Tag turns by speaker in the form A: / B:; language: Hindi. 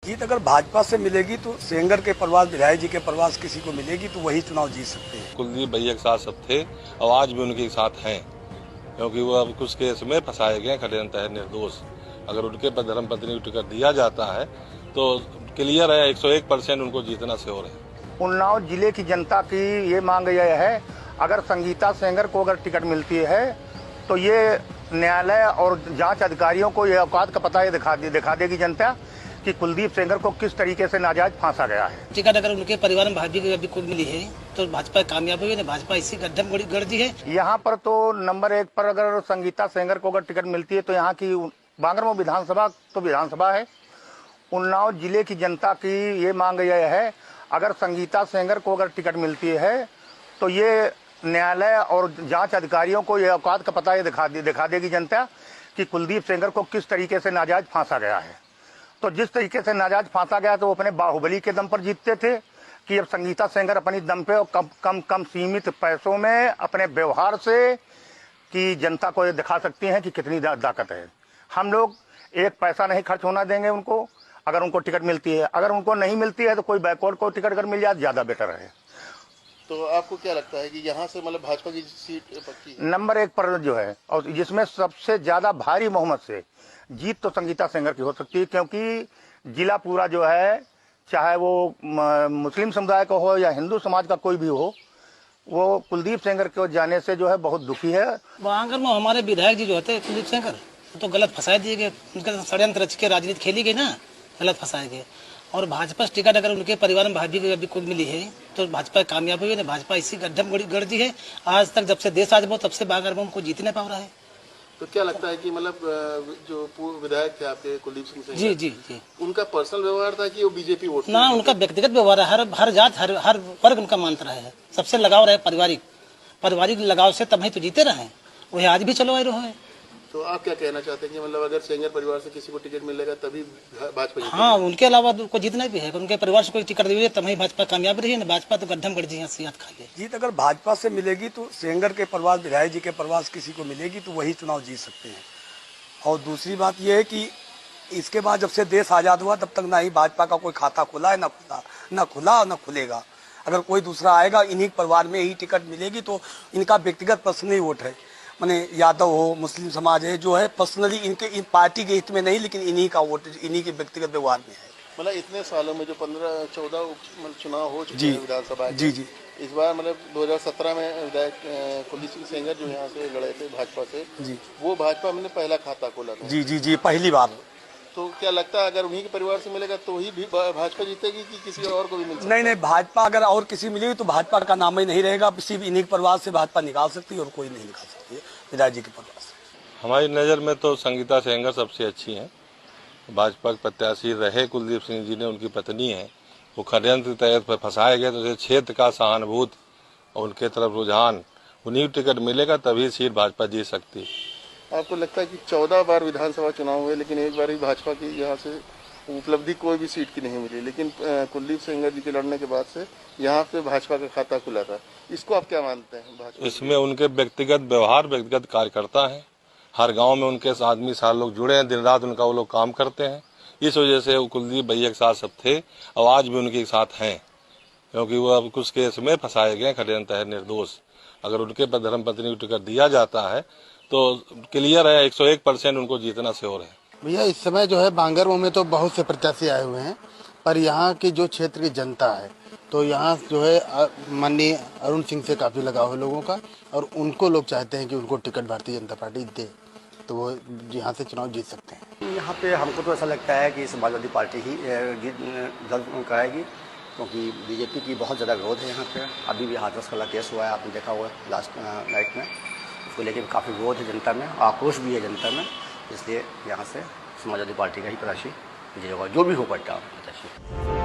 A: जीत अगर भाजपा से मिलेगी तो सेंगर के प्रवास, विधायक जी के प्रवास किसी को मिलेगी तो वही चुनाव जीत सकते हैं।
B: कुलदीप भैया के साथ सब थे और आज भी उनके साथ हैं, क्योंकि वो अब कुछ केस में फंसाए गए, षड्यंत्र है, निर्दोष। अगर उनके पर धर्मपत्नी को टिकट दिया जाता है तो क्लियर है 101% उनको जीतना श्योर है।
C: उन्नाव जिले की जनता की ये मांग यह है, अगर संगीता सेंगर को अगर टिकट मिलती है तो ये न्यायालय और जांच अधिकारियों को ये औकात का पता ये दिखा देगी जनता कि कुलदीप सेंगर को किस तरीके से नाजायज फांसा गया है।
D: टिकट अगर उनके परिवार में भाजपा को मिली है तो भाजपा कामयाब हुई है, भाजपा इसी गड्ढे में गड़ दी है।
C: यहाँ पर तो नंबर 1 पर अगर संगीता सेंगर को अगर टिकट मिलती है तो यहाँ की बांगरमऊ विधानसभा तो विधानसभा है। उन्नाव जिले की जनता की ये मांग यह है, अगर संगीता सेंगर को अगर टिकट मिलती है तो ये न्यायालय और जांच अधिकारियों को ये औकात का पता ये दिखा देगी जनता कि कुलदीप सेंगर को किस तरीके से नाजायज फांसा गया है। तो जिस तरीके से नाजायज फांसा गया तो वो अपने बाहुबली के दम पर जीतते थे कि अब संगीता सेंगर अपनी दम पे और कम सीमित पैसों में अपने व्यवहार से कि जनता को ये दिखा सकती हैं कि कितनी ताकत है। हम लोग एक पैसा नहीं खर्च होना देंगे उनको, अगर उनको टिकट मिलती है। अगर उनको नहीं मिलती है तो कोई बैकवर्ड को टिकट अगर मिल जाए ज्यादा बेटर है।
E: तो आपको क्या लगता है कि यहाँ से मतलब भाजपा की सीट पक्की है?
C: नंबर 1 पर जो है और जिसमें सबसे ज्यादा भारी बहुमत से जीत तो संगीता सेंगर की हो सकती है, क्योंकि जिला पूरा जो है, चाहे वो मुस्लिम समुदाय का हो या हिंदू समाज का कोई भी हो, वो कुलदीप सेंगर के जाने से जो है बहुत दुखी है।
D: आंगन में हमारे विधायक जी जो होते कुलदीप सेंगर तो गलत फंसा दिए गए, उनका षड्यंत्र रच के राजनीति खेली गई ना, गलत फंसाए गए। और भाजपा टिकट अगर उनके परिवार में भाजपा को मिली है तो भाजपा कामयाब हुई है, भाजपा इसी गड्ढे में गड़ दी है। आज तक जब से देश आज तब से बांगरमऊ को जीत नहीं पा रहा है।
E: तो क्या लगता है कि मतलब जो पूर्व विधायक थे आपके कुलदीप सिंह सेंगर,
D: जी,
E: उनका पर्सनल व्यवहार था कि वो बीजेपी वोट
D: ना, उनका व्यक्तिगत व्यवहार है। हर जात हर वर्ग उनका मानता रहा है, सबसे लगाव रहे पारिवारिक लगाव से तब ही तो जीते रहे, वही आज भी चलो रहे हैं।
E: तो आप क्या कहना चाहते हैं कि मतलब अगर सेंगर परिवार से किसी को टिकट मिलेगा तभी भाजपा जीतेगी?
D: हाँ, उनके अलावा उनको जीतना भी है, उनके परिवार से कोई टिकट दी तभी भाजपा कामयाब रही है। भाजपा तो गड्ढम गड़ जी सियात खा ले।
A: जीत अगर भाजपा से मिलेगी तो सेंगर के प्रवास, विधायक जी के प्रवास किसी को मिलेगी तो वही चुनाव जीत सकते हैं। और दूसरी बात यह है कि इसके बाद जब से देश आज़ाद हुआ तब तक ना ही भाजपा का कोई खाता खुला है, ना खुला और ना खुलेगा। अगर कोई दूसरा आएगा, इन्हीं परिवार में ही टिकट मिलेगी तो इनका व्यक्तिगत पर्सनली वोट है, माने यादव हो, मुस्लिम समाज है, जो है पर्सनली इनके इन पार्टी के हित में नहीं, लेकिन इन्हीं का वोट इन्हीं के व्यक्तिगत व्यवहार में है।
E: मतलब इतने सालों में जो 15-14 चुनाव हो चुके हैं विधानसभा के,
A: जी,
E: इस बार मतलब 2017 में विधायक कुलदीप सिंह सेंगर जो यहाँ से लड़े थे भाजपा से,
A: जी,
E: वो भाजपा में पहला खाता खोला था।
A: जी, पहली बार।
E: तो क्या लगता है अगर उन्हीं के परिवार से मिलेगा तो ही भी भाजपा जीतेगी कि किसी और को भी मिल सकता है?
A: नहीं, भाजपा अगर और किसी मिलेगी तो भाजपा का नाम ही नहीं रहेगा। सिर्फ इन्हीं परिवार से भाजपा निकाल सकती है और कोई नहीं निकाल सकती है विधायक जी के परिवार से।
B: हमारी नज़र में तो संगीता सेंगर सबसे अच्छी हैं। भाजपा के प्रत्याशी रहे कुलदीप सिंह जी ने, उनकी पत्नी है, वो षड्यंत्र के तहत फंसाए गए, तो क्षेत्र का सहानुभूत और उनके तरफ रुझान, उन्हीं टिकट मिलेगा तभी सीट भाजपा जीत सकती है।
E: आपको लगता है कि 14 बार विधानसभा चुनाव हुए लेकिन एक बार ही भाजपा की यहाँ से उपलब्धि कोई भी सीट की नहीं मिली, लेकिन कुलदीप सेंगर जी के लड़ने के बाद से यहाँ पे भाजपा का खाता खुला था, इसको आप क्या मानते हैं? भाजपा
B: इसमें उनके व्यक्तिगत व्यवहार, व्यक्तिगत कार्यकर्ता हैं, हर गांव में उनके आदमी सारे लोग जुड़े हैं, दिन रात उनका वो लोग काम करते हैं। इस वजह से वो कुलदीप भैया के साथ सब थे और आज भी उनके साथ हैं, क्योंकि वो अब कुछ केस में फंसाए गए, षड्यंत्र है, निर्दोष। अगर उनके पर धर्मपत्नी को टिकट दिया जाता है तो क्लियर है 101% उनको जीतना श्योर है।
F: भैया इस समय जो है बांगरमऊ में तो बहुत से प्रत्याशी आए हुए हैं, पर यहाँ की जो क्षेत्र की जनता है तो यहाँ जो है माननीय अरुण सिंह से काफ़ी लगाव है लोगों का, और उनको लोग चाहते हैं कि उनको टिकट भारतीय जनता पार्टी दे तो वो यहाँ से चुनाव जीत सकते हैं।
G: यहाँ पे हमको तो ऐसा लगता है कि समाजवादी पार्टी ही जल्द कराएगी, क्योंकि बीजेपी की बहुत ज़्यादा विरोध है यहाँ पे। अभी भी हाथरस वाला केस हुआ है, आपने देखा हुआ है लास्ट नाइट में, उसको लेकर काफ़ी विरोध है जनता में, आक्रोश भी है जनता में। इसलिए यहाँ से समाजवादी पार्टी का ही प्रत्याशी विजय होगा, जो भी हो पट्टा प्रत्याशी।